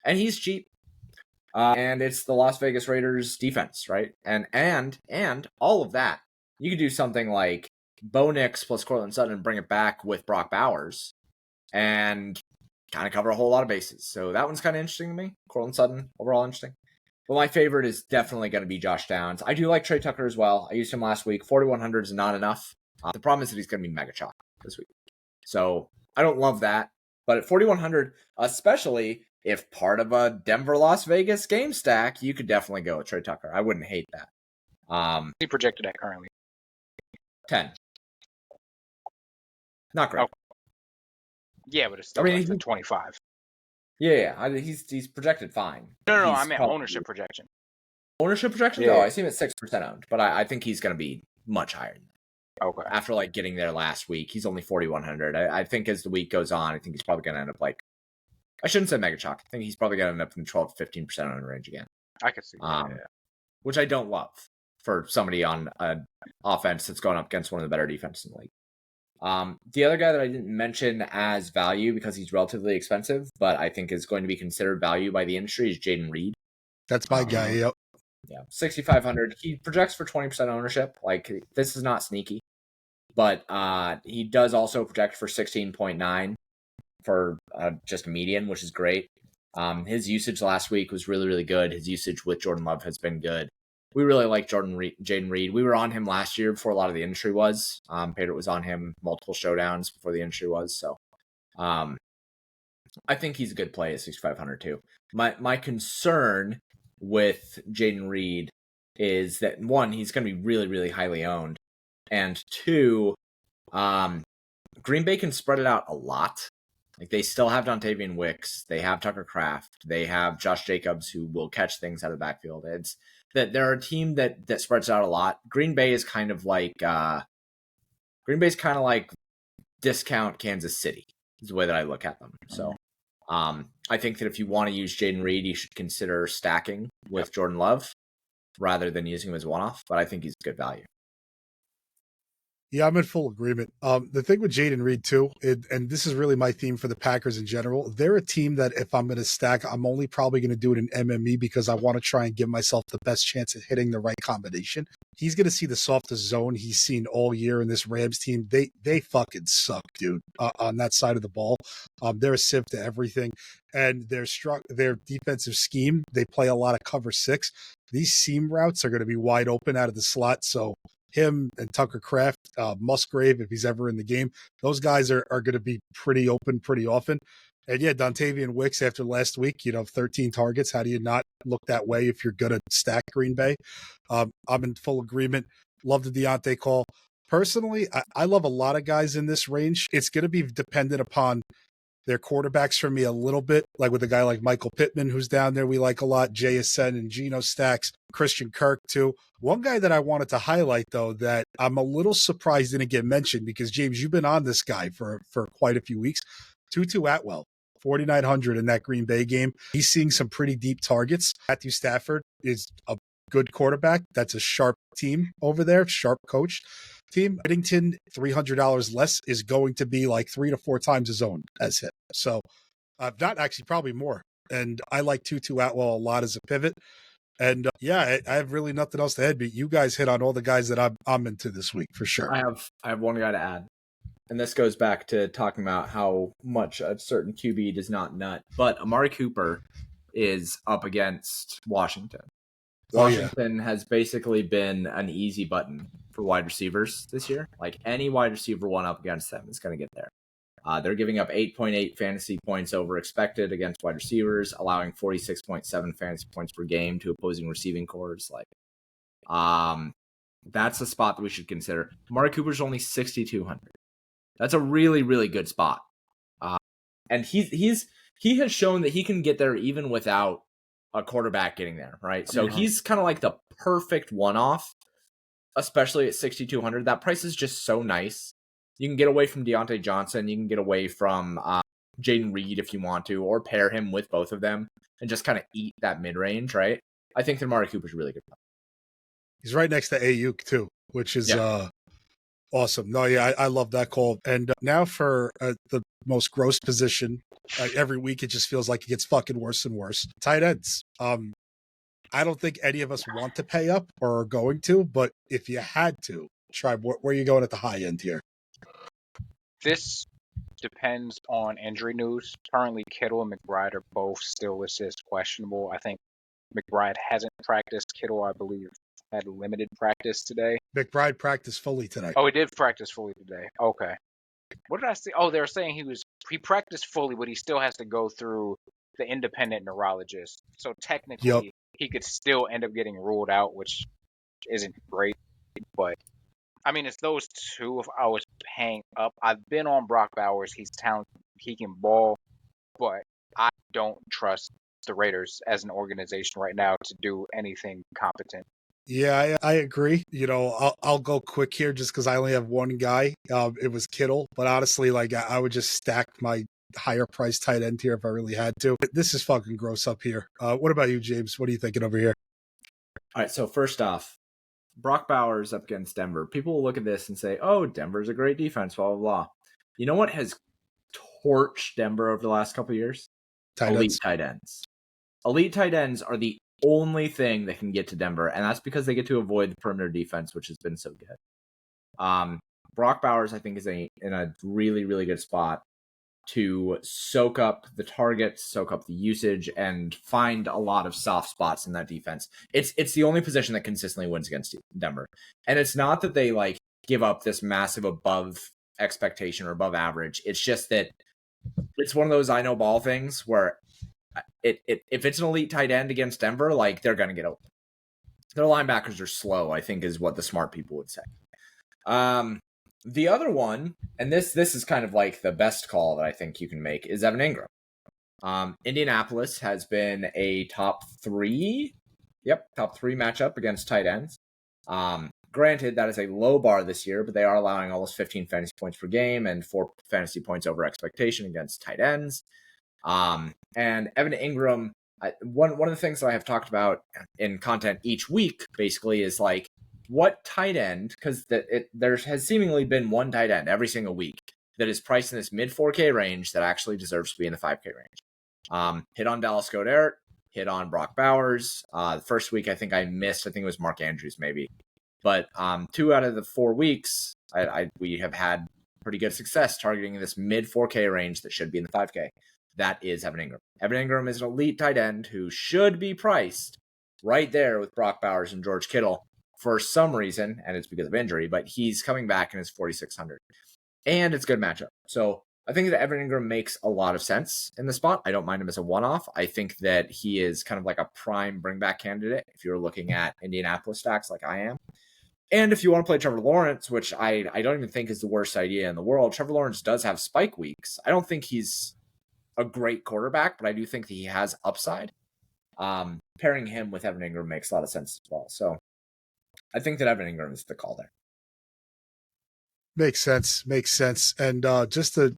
S3: and he's cheap. And it's the Las Vegas Raiders defense, right? And all of that. You could do something like Bo Nix plus Cortland Sutton and bring it back with Brock Bowers and kind of cover a whole lot of bases. So that one's kind of interesting to me. Cortland Sutton, overall interesting. But my favorite is definitely going to be Josh Downs. I do like Trey Tucker as well. I used him last week. 4,100 is not enough. The problem is that he's going to be mega chalk this week. So I don't love that. But at 4,100, especially if part of a Denver-Las Vegas game stack, you could definitely go with Trey Tucker. I wouldn't hate that.
S2: He projected at currently
S3: 10. Not great.
S2: Oh. Yeah, but it's still less than 25.
S3: Yeah. He's projected fine.
S2: No, I meant ownership projection.
S3: Ownership projection?
S2: Yeah.
S3: Oh, I see him at 6% owned, but I think he's going to be much higher than that.
S2: Okay.
S3: After getting there last week, he's only 4,100. I think as the week goes on, I think he's probably going to end up I shouldn't say mega chalk. I think he's probably going to end up in the 12 to 15% owned range again.
S2: I could see that,
S3: which I don't love for somebody on an offense that's going up against one of the better defenses in the league. The other guy that I didn't mention as value because he's relatively expensive, but I think is going to be considered value by the industry is Jaden Reed.
S1: That's my guy, yep.
S3: Yeah, 6,500. He projects for 20% ownership. This is not sneaky, but he does also project for 16.9 for just a median, which is great. His usage last week was really, really good. His usage with Jordan Love has been good. We really like Jaden Reed. We were on him last year before a lot of the industry was. Paydirt was on him multiple showdowns before the industry was. So I think he's a good play at 6,500 too. My concern with Jaden Reed is that, one, he's going to be really, really highly owned. And two, Green Bay can spread it out a lot. They still have Dontavian Wicks. They have Tucker Kraft. They have Josh Jacobs, who will catch things out of the backfield. It's that they're a team that spreads out a lot. Green Bay is kind of like discount Kansas City is the way that I look at them. So I think that if you want to use Jaden Reed, you should consider stacking with Jordan Love rather than using him as one-off. But I think he's good value.
S1: Yeah, I'm in full agreement. The thing with Jaden Reed, too, and this is really my theme for the Packers in general, they're a team that if I'm going to stack, I'm only probably going to do it in MME because I want to try and give myself the best chance at hitting the right combination. He's going to see the softest zone he's seen all year in this Rams team. They fucking suck, dude, on that side of the ball. They're a sieve to everything. And their defensive scheme, they play a lot of cover 6. These seam routes are going to be wide open out of the slot, so him and Tucker Kraft, Musgrave, if he's ever in the game, those guys are going to be pretty open pretty often. And yeah, Dontavian Wicks after last week, 13 targets. How do you not look that way if you're going to stack Green Bay? I'm in full agreement. Love the Deontay call. Personally, I love a lot of guys in this range. It's going to be dependent upon their quarterbacks for me a little bit, like with a guy like Michael Pittman, who's down there we like a lot, JSN and Geno stacks, Christian Kirk too. One guy that I wanted to highlight, though, that I'm a little surprised didn't get mentioned because, James, you've been on this guy for quite a few weeks, Tutu Atwell, 4,900 in that Green Bay game. He's seeing some pretty deep targets. Matthew Stafford is a good quarterback. That's a sharp team over there, sharp coach team. Whittington, $300 less, is going to be like 3 to 4 times his own as him. So not actually, probably more. And I like Tutu Atwell a lot as a pivot. And I have really nothing else to add, but you guys hit on all the guys that I'm into this week for sure.
S3: I have one guy to add. And this goes back to talking about how much a certain QB does not nut. But Amari Cooper is up against Washington.
S1: Oh, yeah.
S3: Washington has basically been an easy button for wide receivers this year. Like any wide receiver one up against them is going to get there. They're giving up 8.8 fantasy points over expected against wide receivers, allowing 46.7 fantasy points per game to opposing receiving corps. That's a spot that we should consider. Amari Cooper's only 6,200. That's a really, really good spot. And he has shown that he can get there even without a quarterback getting there, right? So he's kind of like the perfect one-off, especially at 6,200. That price is just so nice. You can get away from Deontay Johnson. You can get away from Jaden Reed if you want to, or pair him with both of them and just kind of eat that mid-range, right? I think that Amari Cooper's really good.
S1: He's right next to Ayuk too, which is awesome. No, yeah, I love that call. And now for the most gross position, every week it just feels like it gets fucking worse and worse. Tight ends. I don't think any of us want to pay up or are going to, but if you had to, Tribe, where are you going at the high end here?
S2: This depends on injury news. Currently, Kittle and McBride are both still listed as questionable. I think McBride hasn't practiced. Kittle, I believe, had limited practice today.
S1: McBride practiced fully today.
S2: Oh, he did practice fully today. Okay. What did I say? Oh, they were saying he practiced fully, but he still has to go through the independent neurologist. So technically, he could still end up getting ruled out, which isn't great. But I mean, it's those two. If I was paying up, I've been on Brock Bowers. He's talented. He can ball, but I don't trust the Raiders as an organization right now to do anything competent.
S1: Yeah, I agree. You know, I'll go quick here just because I only have one guy. It was Kittle, but honestly, like I would just stack my higher price tight end here if I really had to. This is fucking gross up here. What about you, James? What are you thinking over here?
S3: All right, so first off, Brock Bowers up against Denver. People will look at this and say, oh, Denver's a great defense, blah, blah, blah. You know what has torched Denver over the last couple of years? Elite tight ends. Elite tight ends are the only thing that can get to Denver, and that's because they get to avoid the perimeter defense, which has been so good. Brock Bowers, I think, is in a really, really good spot to soak up the targets, soak up the usage, and find a lot of soft spots in that defense. It's the only position that consistently wins against Denver. And it's not that they like give up this massive above expectation or above average. It's just that it's one of those I know ball things where if it's an elite tight end against Denver, like they're going to get open. Their linebackers are slow, I think is what the smart people would say. The other one, and this is kind of like the best call that I think you can make, is Evan Ingram. Indianapolis has been a top three matchup against tight ends. Granted, that is a low bar this year, but they are allowing almost 15 fantasy points per game and 4 fantasy points over expectation against tight ends. And Evan Ingram, one of the things that I have talked about in content each week, basically, is like, what tight end, because there has seemingly been one tight end every single week that is priced in this mid 4K range that actually deserves to be in the 5K range. Hit on Dallas Goedert, hit on Brock Bowers. The first week I think it was Mark Andrews maybe. But 2 out of the 4 weeks, we have had pretty good success targeting this mid 4K range that should be in the 5K. That is Evan Ingram. Evan Ingram is an elite tight end who should be priced right there with Brock Bowers and George Kittle for some reason, and it's because of injury, but he's coming back and is 4,600. And it's a good matchup. So I think that Evan Ingram makes a lot of sense in the spot. I don't mind him as a one-off. I think that he is kind of like a prime bring-back candidate if you're looking at Indianapolis stacks like I am. And if you want to play Trevor Lawrence, which I don't even think is the worst idea in the world, Trevor Lawrence does have spike weeks. I don't think he's a great quarterback, but I do think that he has upside. Pairing him with Evan Ingram makes a lot of sense as well. So I think that Evan Ingram is the call there.
S1: Makes sense. And just to,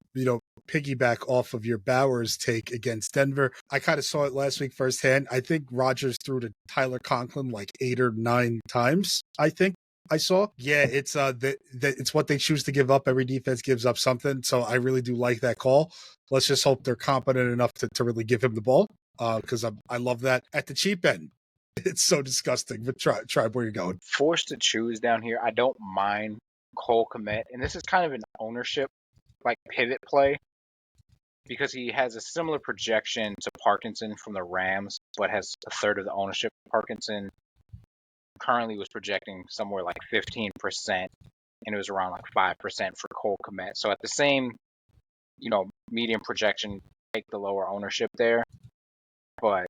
S1: piggyback off of your Bowers take against Denver, I kind of saw it last week firsthand. I think Rodgers threw to Tyler Conklin like 8 or 9 times, I think I saw. Yeah, it's it's what they choose to give up. Every defense gives up something. So I really do like that call. Let's just hope they're competent enough to really give him the ball, because I love that at the cheap end. It's so disgusting. But try where you're going.
S2: Forced to choose down here. I don't mind Cole Kmet, and this is kind of an ownership like pivot play because he has a similar projection to Parkinson from the Rams, but has a third of the ownership of Parkinson. currently was projecting somewhere like 15%, and it was around like 5% for Cole Kmet. So at the same, medium projection, take the lower ownership there. But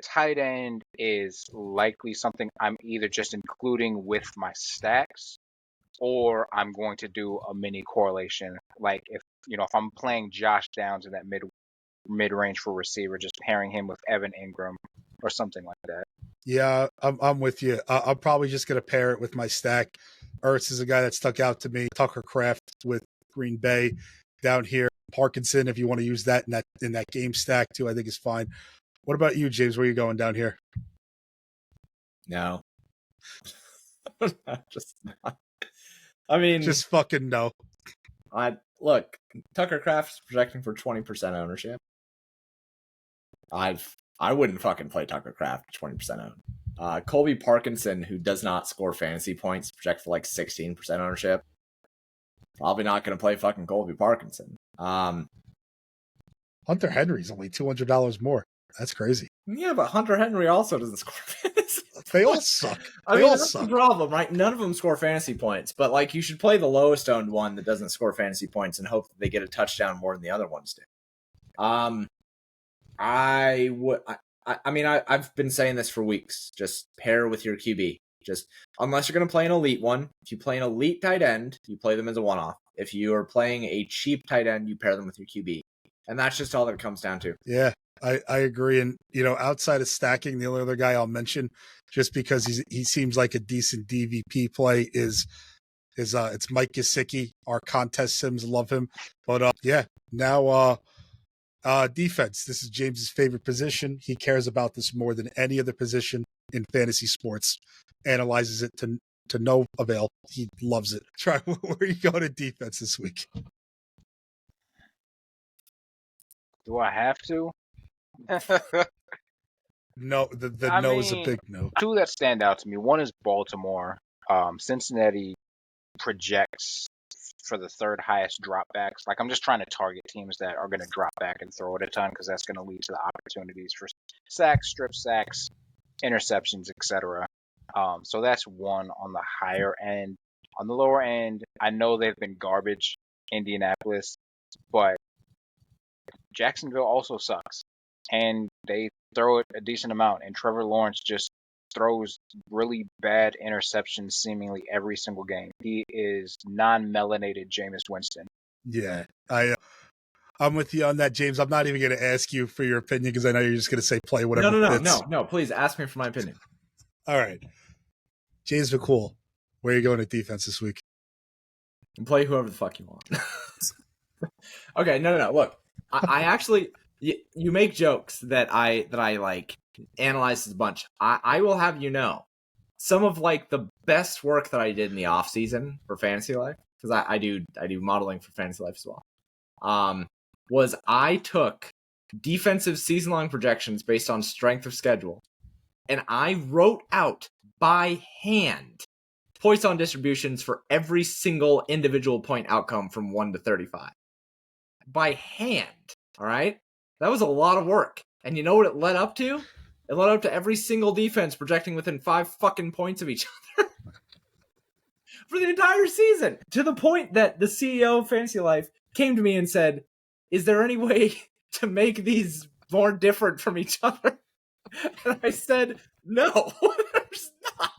S2: tight end is likely something I'm either just including with my stacks, or I'm going to do a mini correlation. Like if I'm playing Josh Downs in that mid range for receiver, just pairing him with Evan Ingram or something like that.
S1: Yeah, I'm with you. I'm probably just going to pair it with my stack. Ertz is a guy that stuck out to me. Tucker Kraft with Green Bay down here. Parkinson, if you want to use that in that game stack too, I think is fine. What about you, James? Where are you going down here?
S3: No. Just not. I mean,
S1: just fucking no.
S3: Look, Tucker Kraft's projecting for 20% ownership. I wouldn't fucking play Tucker Kraft 20% own. Colby Parkinson, who does not score fantasy points, project for like 16% ownership. Probably not going to play fucking Colby Parkinson.
S1: Hunter Henry's only $200 more. That's crazy.
S3: Yeah, but Hunter Henry also doesn't score fantasy points.
S1: They all suck.
S3: That's the problem, right? None of them score fantasy points, but like you should play the lowest owned one that doesn't score fantasy points and hope that they get a touchdown more than the other ones do. I've been saying this for weeks. Just pair with your QB. Just unless you're going to play an elite one. If you play an elite tight end, you play them as a one-off. If you are playing a cheap tight end, you pair them with your QB. And that's just all that it comes down to.
S1: Yeah, I agree. And, outside of stacking, the only other guy I'll mention, just because he seems like a decent DVP play, is it's Mike Gesicki. Our contest sims love him. But, now defense. This is James's favorite position. He cares about this more than any other position in fantasy sports. Analyzes it to no avail. He loves it. Try where are you going to defense this week?
S2: Do I have to?
S1: No, the no is a big no.
S2: Two that stand out to me. One is Baltimore. Cincinnati projects for the third highest dropbacks. Like I'm just trying to target teams that are going to drop back and throw it a ton because that's going to lead to the opportunities for sacks, strip sacks, interceptions, etc. So that's one on the higher end. On the lower end, I know they've been garbage, Indianapolis, but Jacksonville also sucks. And they throw it a decent amount. And Trevor Lawrence just throws really bad interceptions seemingly every single game. He is non-melanated Jameis Winston.
S1: Yeah, I'm with you on that, James. I'm not even going to ask you for your opinion because I know you're just going to say play whatever fits.
S3: No. Please ask me for my opinion.
S1: All right. James McCool, where are you going to defense this week?
S3: And play whoever the fuck you want. Okay, no. Look, I actually, you make jokes that I like analyze this a bunch. I will have you know, some of like the best work that I did in the off season for Fantasy Life, because I do modeling for Fantasy Life as well. Was I took defensive season long projections based on strength of schedule, and I wrote out by hand Poisson distributions for every single individual point outcome from 1 to 35. By hand, all right? That was a lot of work. And you know what it led up to? It led up to every single defense projecting within 5 fucking points of each other for the entire season. To the point that the CEO of Fantasy Life came to me and said, is there any way to make these more different from each other? And I said, no, there's not.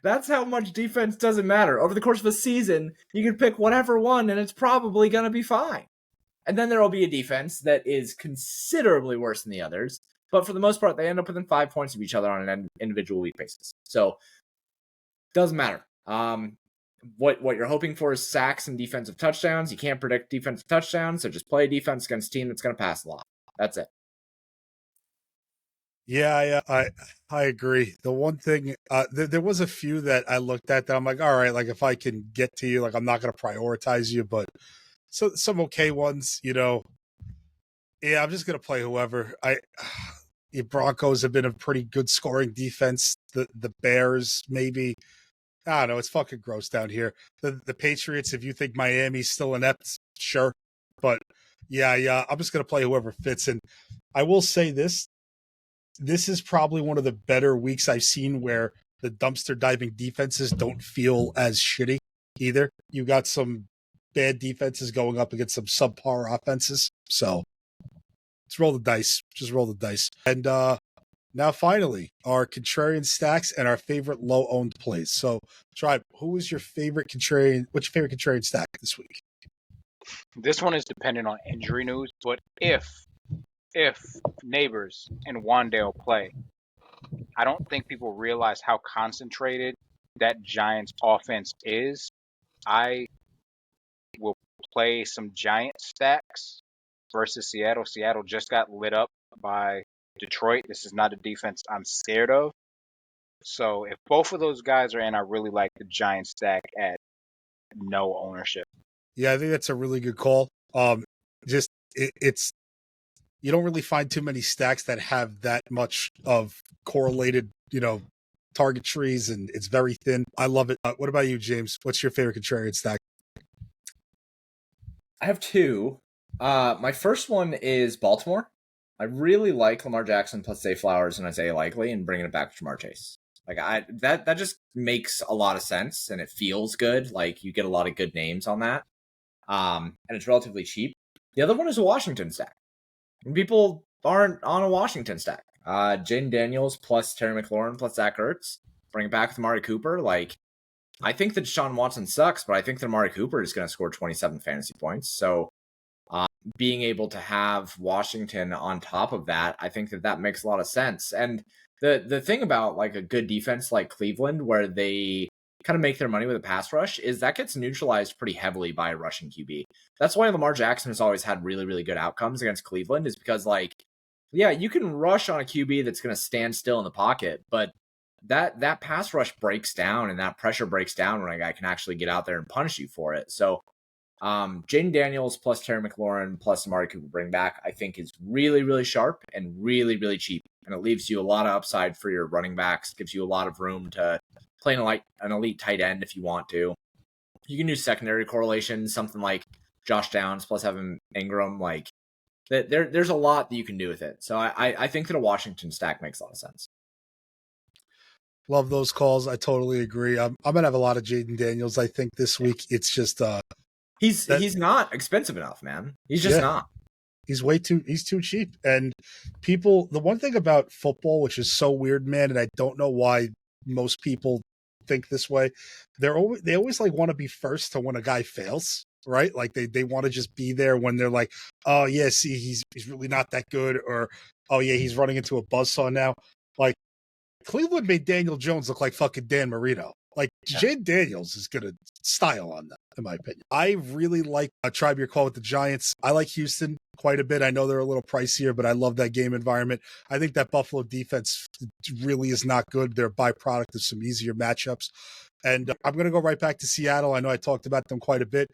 S3: That's how much defense doesn't matter. Over the course of a season, you can pick whatever one, and it's probably going to be fine. And then there will be a defense that is considerably worse than the others. But for the most part, they end up within 5 points of each other on an individual week basis. So, doesn't matter. What you're hoping for is sacks and defensive touchdowns. You can't predict defensive touchdowns, so just play defense against a team that's going to pass a lot. That's it.
S1: Yeah, I agree. The one thing, there was a few that I looked at that I'm like, all right, like if I can get to you, like I'm not going to prioritize you, but so some okay ones, Yeah, I'm just going to play whoever. The Broncos have been a pretty good scoring defense. The Bears, maybe. I don't know. It's fucking gross down here. The Patriots, if you think Miami's still inept, sure. But yeah, I'm just going to play whoever fits. And I will say this. this is probably one of the better weeks I've seen where the dumpster diving defenses don't feel as shitty either. You got some bad defenses going up against some subpar offenses. So let's roll the dice. Just roll the dice. And now finally, our contrarian stacks and our favorite low owned plays. So Tribe, who is your favorite contrarian? What's your favorite contrarian stack this week?
S2: This one is dependent on injury news, but if Neighbors and Wandale play, I don't think people realize how concentrated that Giants offense is. I will play some Giant stacks versus Seattle. Seattle just got lit up by Detroit. This is not a defense I'm scared of. So if both of those guys are in, I really like the Giant stack at no ownership.
S1: Yeah, I think that's a really good call. It's you don't really find too many stacks that have that much of correlated, target trees, and it's very thin. I love it. What about you, James? What's your favorite contrarian stack?
S3: I have two. My first one is Baltimore. I really like Lamar Jackson plus Zay Flowers and Isaiah Likely and bringing it back to Jamar Chase. Like that just makes a lot of sense and it feels good. Like you get a lot of good names on that. And it's relatively cheap. The other one is a Washington stack. And people aren't on a Washington stack. Jaden Daniels plus Terry McLaurin plus Zach Ertz. Bring it back with Amari Cooper. Like, I think that Deshaun Watson sucks, but I think that Amari Cooper is going to score 27 fantasy points. So being able to have Washington on top of that, I think that makes a lot of sense. And the thing about like a good defense like Cleveland, where they kind of make their money with a pass rush, is that gets neutralized pretty heavily by a rushing QB. That's why Lamar Jackson has always had really, really good outcomes against Cleveland, is because like, yeah, you can rush on a QB that's going to stand still in the pocket, but that pass rush breaks down and that pressure breaks down when a guy can actually get out there and punish you for it. So Jaden Daniels plus Terry McLaurin plus Amari Cooper bring back, I think is really, really sharp and really, really cheap. And it leaves you a lot of upside for your running backs, gives you a lot of room to play an elite tight end if you want to. You can do secondary correlation, something like Josh Downs plus Evan Ingram. Like there's a lot that you can do with it. So I think that a Washington stack makes a lot of sense.
S1: Love those calls. I totally agree. I'm gonna have a lot of Jaden Daniels. I think this week it's just
S3: he's not expensive enough, man. He's just not.
S1: He's too cheap. And people, the one thing about football, which is so weird, man, and I don't know why most people think this way, they always like want to be first to when a guy fails, right? Like they want to just be there when they're like, oh yeah, see, he's really not that good, or oh yeah, he's running into a buzzsaw now. Like Cleveland made Daniel Jones look like fucking Dan Marino. Like Jaden Daniels is gonna style on that, in my opinion. I really like Tribe your call with the Giants. I like Houston quite a bit. I know they're a little pricier, but I love that game environment. I think that Buffalo defense really is not good. They're a byproduct of some easier matchups. And I'm going to go right back to Seattle. I know I talked about them quite a bit.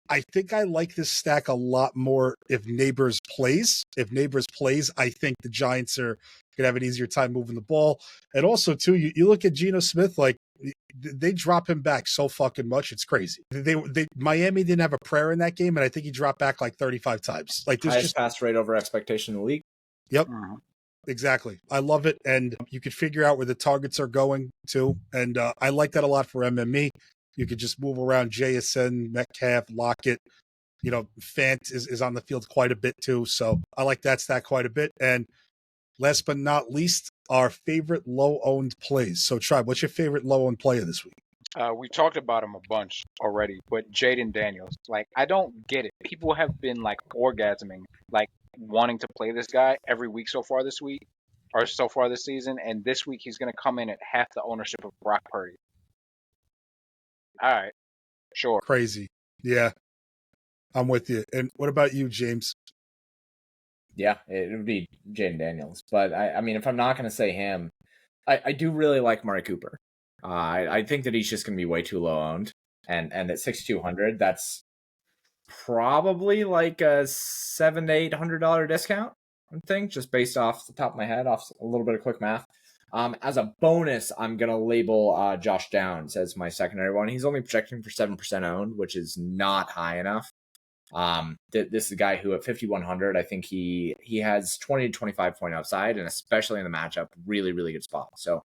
S1: I think I like this stack a lot more if Neighbors plays. If Neighbors plays, I think the Giants are going to have an easier time moving the ball. And also, too, you look at Geno Smith, like, they drop him back so fucking much. It's crazy. Miami didn't have a prayer in that game, and I think he dropped back like 35 times. Like there's
S3: highest pass rate over expectation in the league.
S1: Yep. Exactly. I love it. And you could figure out where the targets are going too. And I like that a lot for MME. You could just move around JSN, Metcalf, Lockett. Fant is on the field quite a bit too. So I like that stack quite a bit. And last but not least, our favorite low-owned plays. So, Tribe, what's your favorite low-owned player this week?
S2: We talked about him a bunch already, but Jaden Daniels, like, I don't get it. People have been, like, orgasming, like, wanting to play this guy every week so far this week, or so far this season, and this week he's going to come in at half the ownership of Brock Purdy. All right, sure.
S1: Crazy. Yeah, I'm with you. And what about you, James?
S3: Yeah, it would be Jaden Daniels. But, I mean, if I'm not going to say him, I do really like Amari Cooper. I think that he's just going to be way too low owned. And at 6,200, that's probably like a $700 to $800 discount, I think, just based off the top of my head, off a little bit of quick math. As a bonus, I'm going to label Josh Downs as my secondary one. He's only projecting for 7% owned, which is not high enough. This is a guy who at 5,100, I think he has 20 to 25 point upside, and especially in the matchup, really, really good spot. So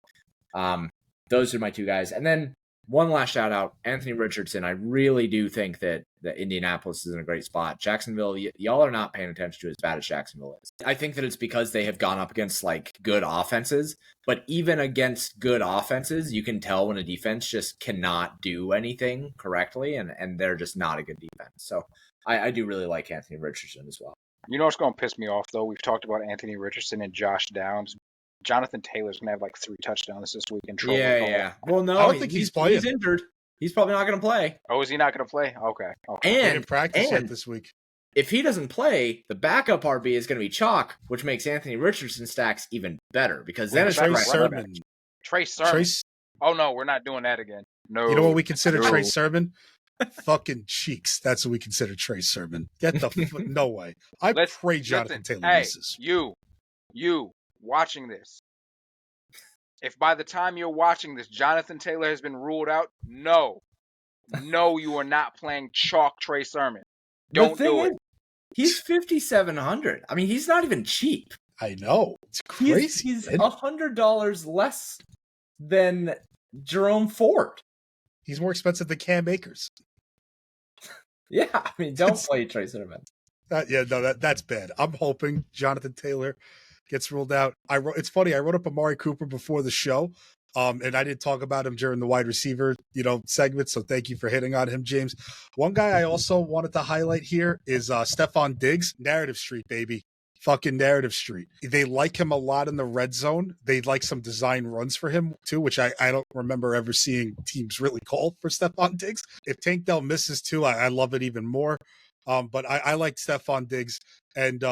S3: those are my two guys. And then one last shout out, Anthony Richardson. I really do think that Indianapolis is in a great spot. Jacksonville, y'all are not paying attention to as bad as Jacksonville is. I think that it's because they have gone up against like good offenses, but even against good offenses, you can tell when a defense just cannot do anything correctly, and they're just not a good defense. So I do really like Anthony Richardson as well.
S2: You know what's going to piss me off, though? We've talked about Anthony Richardson and Josh Downs. Jonathan Taylor's going to have like 3 touchdowns this week in trouble.
S3: Yeah. Well, no,
S1: I don't think he's playing.
S3: He's injured. He's probably not going to play.
S2: Oh, is he not going to play? Okay.
S1: He didn't practice yet this week.
S3: If he doesn't play, the backup RB is going to be Chalk, which makes Anthony Richardson stacks even better because then it's
S1: Trey Sermon.
S2: Trey Sermon. Oh, no, we're not doing that again. No.
S1: You know what we consider Trey Sermon? Fucking cheeks. That's what we consider Trey Sermon. Get the no way. I pray Jonathan Taylor misses.
S2: You watching this. If by the time you're watching this, Jonathan Taylor has been ruled out, no, you are not playing chalk Trey Sermon. Don't do it.
S3: He's 5,700. I mean, he's not even cheap.
S1: I know. It's crazy.
S3: He's $100 less than Jerome Ford.
S1: He's more expensive than Cam Akers.
S3: Yeah, I mean, don't play Trey Sermon.
S1: That's bad. I'm hoping Jonathan Taylor gets ruled out. It's funny. I wrote up Amari Cooper before the show, and I did talk about him during the wide receiver, segment. So thank you for hitting on him, James. One guy I also wanted to highlight here is Stephon Diggs. Narrative Street, baby. Fucking Narrative Street. They like him a lot in the red zone. They like some design runs for him too, which I don't remember ever seeing teams really call for Stephon Diggs. If Tank Dell misses too, I love it even more. But I like Stephon Diggs, and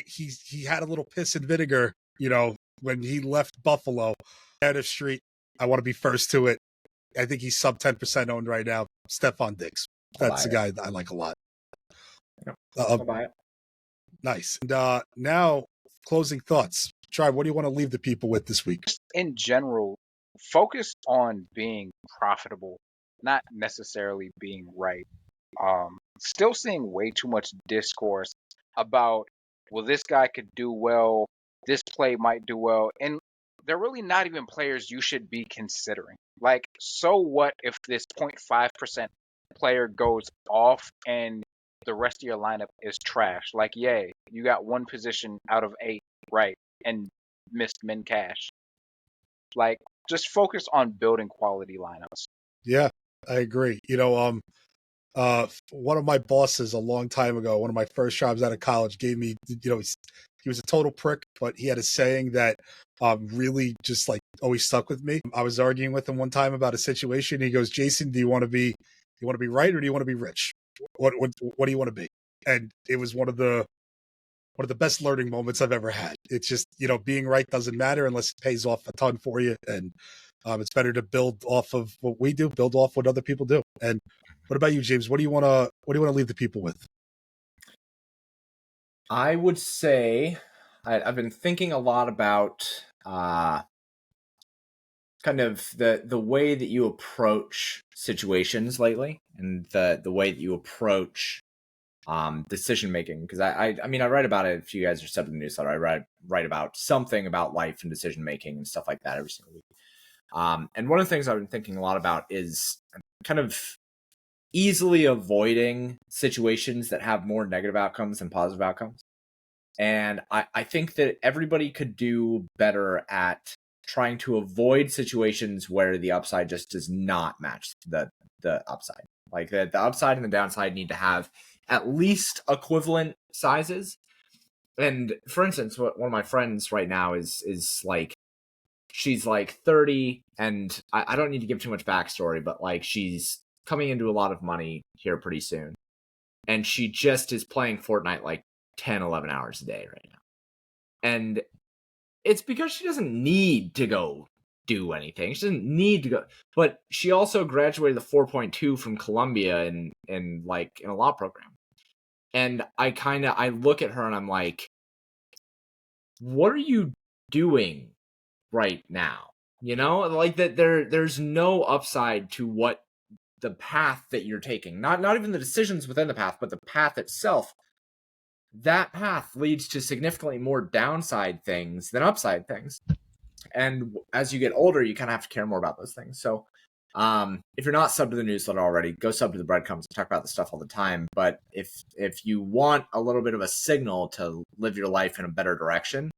S1: he had a little piss and vinegar, when he left Buffalo. Narrative Street, I want to be first to it. I think he's sub 10% owned right now. Stephon Diggs. That's the guy that I like a lot.
S3: I'll buy it.
S1: Nice. And now, closing thoughts. Tribe, what do you want to leave the people with this week?
S2: In general, focus on being profitable, not necessarily being right. Still seeing way too much discourse about, well, this guy could do well, this play might do well, and they're really not even players you should be considering. Like, so what if this 0.5% player goes off and the rest of your lineup is trash? Like, yay, you got one position out of 8 right and missed min cash. Like, just focus on building quality lineups.
S1: Yeah, I agree. One of my bosses a long time ago, one of my first jobs out of college, gave me, he was a total prick, but he had a saying that really just like always stuck with me. I was arguing with him one time about a situation. He goes, "Jason, do you want to be right or do you want to be rich? What do you want to be?" And it was one of the best learning moments I've ever had. It's just, being right doesn't matter unless it pays off a ton for you. And it's better to build off of what we do, build off what other people do. And what about you, James? What do you want to leave the people with?
S3: I would say I've been thinking a lot about kind of the way that you approach situations lately, and the way that you approach decision making. Because I mean, I write about it. If you guys are subbed to the newsletter, I write about something about life and decision making and stuff like that every single week. And one of the things I've been thinking a lot about is kind of easily avoiding situations that have more negative outcomes than positive outcomes. And I think that everybody could do better at trying to avoid situations where the upside just does not match the upside. Like the upside and the downside need to have at least equivalent sizes. And for instance, one of my friends right now is like, she's like 30, and I don't need to give too much backstory, but like she's coming into a lot of money here pretty soon. And she just is playing Fortnite like 10, 11 hours a day right now. And it's because she doesn't need to go do anything. She doesn't need to go. But she also graduated the 4.2 from Columbia in a law program. And I look at her and I'm like, what are you doing right now? Like that there's no upside to what the path that you're taking, not even the decisions within the path, but the path itself, that path leads to significantly more downside things than upside things. And as you get older, you kind of have to care more about those things. So if you're not subbed to the newsletter already, go sub to the breadcrumbs. I talk about this stuff all the time. But if you want a little bit of a signal to live your life in a better direction,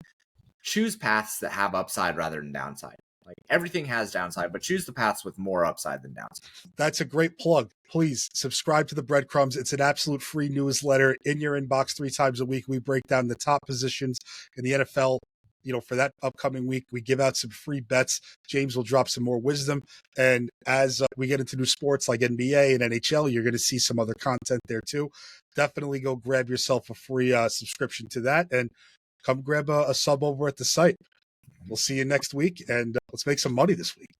S3: choose paths that have upside rather than downside. Like, everything has downside, but choose the paths with more upside than downside.
S1: That's a great plug. Please subscribe to the breadcrumbs. It's an absolute free newsletter in your inbox 3 times a week. We break down the top positions in the NFL. For that upcoming week, we give out some free bets. James will drop some more wisdom. And as we get into new sports like NBA and NHL, you're going to see some other content there too. Definitely go grab yourself a free subscription to that, and come grab a sub over at the site. We'll see you next week, and let's make some money this week.